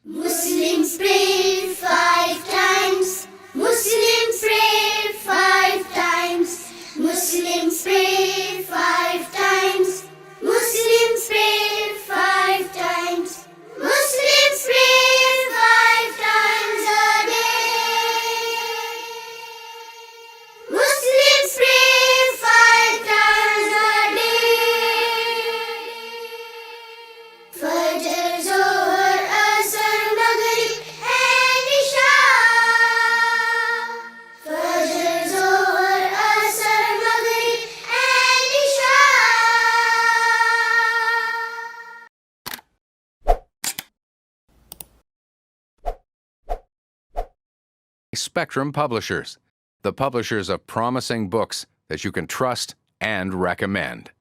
Muslims pray 5 times. Muslims pray 5 times. Muslims pray 5 times. Muslims pray 5 times. Muslims pray 5 times a day. Muslims pray 5 times a day. Fajr's over, Asr, Maghrib and Isha. Fajr's over, Asr, Maghrib and Isha. Spectrum Publishers, the publishers of promising books that you can trust and recommend.